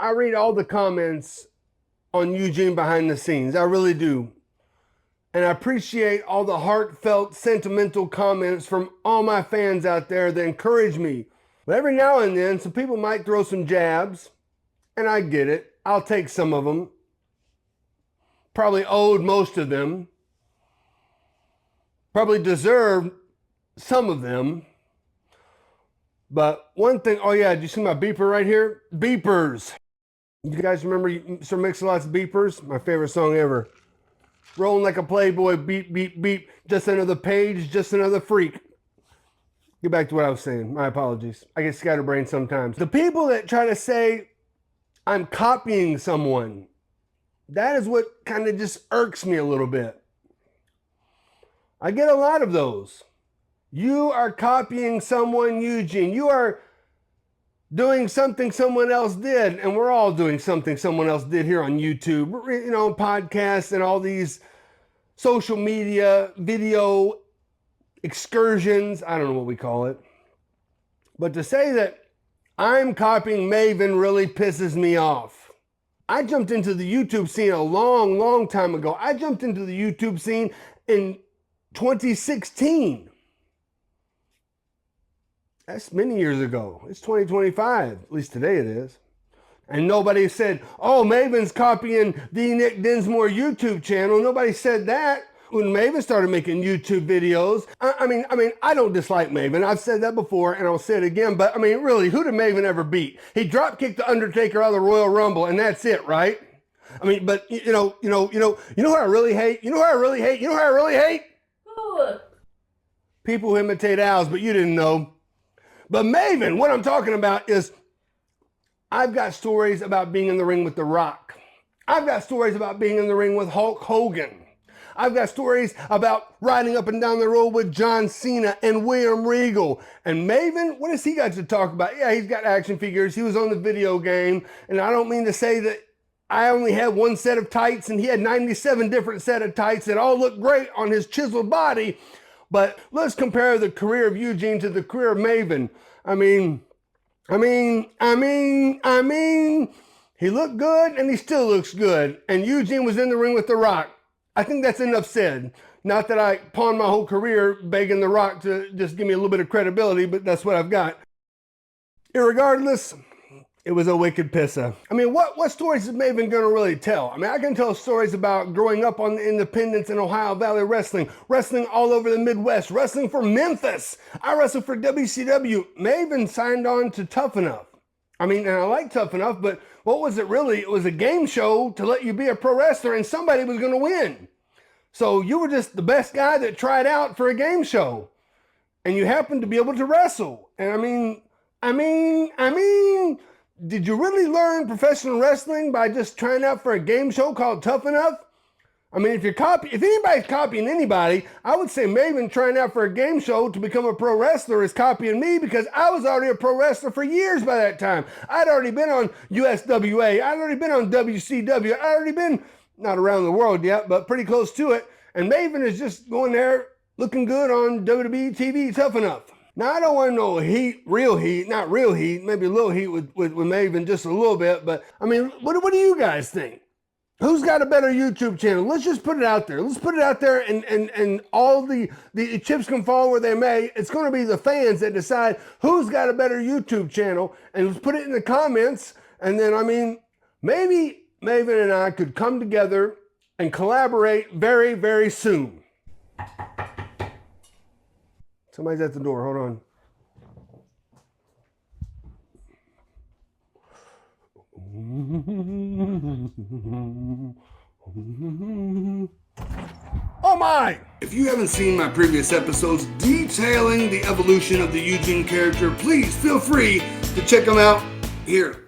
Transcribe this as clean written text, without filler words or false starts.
I read all the comments on Eugene behind the scenes. I really do. And I appreciate all the heartfelt, sentimental comments from all my fans out there that encourage me. But every now and then, some people might throw some jabs, and I get it. I'll take some of them. Probably owed most of them. Probably deserved some of them. But one thing, oh yeah, did you see my beeper right here? Beepers. You guys remember Sir Mix-a-Lot's Beepers? My favorite song ever. Rolling like a Playboy, beep, beep, beep. Just another page, just another freak. Get back to what I was saying. My apologies. I get scatterbrained sometimes. The people that try to say I'm copying someone, that is what kind of just irks me a little bit. I get a lot of those. You are copying someone, Eugene. You are doing something someone else did, and we're all doing something someone else did here on YouTube, you know, podcasts and all these social media, video excursions. I don't know what we call it. But to say that I'm copying Maven really pisses me off. I jumped into the YouTube scene a long, long time ago. I jumped into the YouTube scene in 2016. That's many years ago. It's 2025, at least today it is. And nobody said, oh, Maven's copying the Nick Dinsmore YouTube channel. Nobody said that when Maven started making YouTube videos. I mean, I don't dislike Maven. I've said that before and I'll say it again. But I mean, really, who did Maven ever beat? He drop kicked the Undertaker out of the Royal Rumble and that's it, right? I mean, but you know who I really hate? You know who I really hate? You know who I really hate? Who? People who imitate owls, but you didn't know. But Maven, what I'm talking about is I've got stories about being in the ring with The Rock. I've got stories about being in the ring with Hulk Hogan. I've got stories about riding up and down the road with John Cena and William Regal. And Maven, what has he got to talk about? Yeah, he's got action figures. He was on the video game. And I don't mean to say that I only had one set of tights and he had 97 different set of tights that all looked great on his chiseled body. But let's compare the career of Eugene to the career of Maven. I mean, he looked good and he still looks good. And Eugene was in the ring with The Rock. I think that's enough said. Not that I pawned my whole career begging The Rock to just give me a little bit of credibility, but that's what I've got. Irregardless, it was a wicked pisser. I mean, what stories is Maven gonna really tell? I mean, I can tell stories about growing up on the independents in Ohio Valley wrestling all over the Midwest, wrestling for Memphis. I wrestled for WCW. Maven signed on to Tough Enough. I mean, and I like Tough Enough, but what was it really? It was a game show to let you be a pro wrestler and somebody was gonna win. So you were just the best guy that tried out for a game show. And you happened to be able to wrestle. And I mean, did you really learn professional wrestling by just trying out for a game show called Tough Enough? I mean, if anybody's copying anybody, I would say Maven trying out for a game show to become a pro wrestler is copying me because I was already a pro wrestler for years by that time. I'd already been on USWA. I'd already been on WCW. I'd already been, not around the world yet, but pretty close to it. And Maven is just going there looking good on WWE TV Tough Enough. Now, I don't want no heat, real heat, not real heat, maybe a little heat with Maven, just a little bit. But, I mean, what do you guys think? Who's got a better YouTube channel? Let's just put it out there. Let's put it out there and all the chips can fall where they may. It's going to be the fans that decide who's got a better YouTube channel. And let's put it in the comments. And then, I mean, maybe Maven and I could come together and collaborate very, very soon. Somebody's at the door. Hold on. Oh my! If you haven't seen my previous episodes detailing the evolution of the Eugene character, please feel free to check them out here.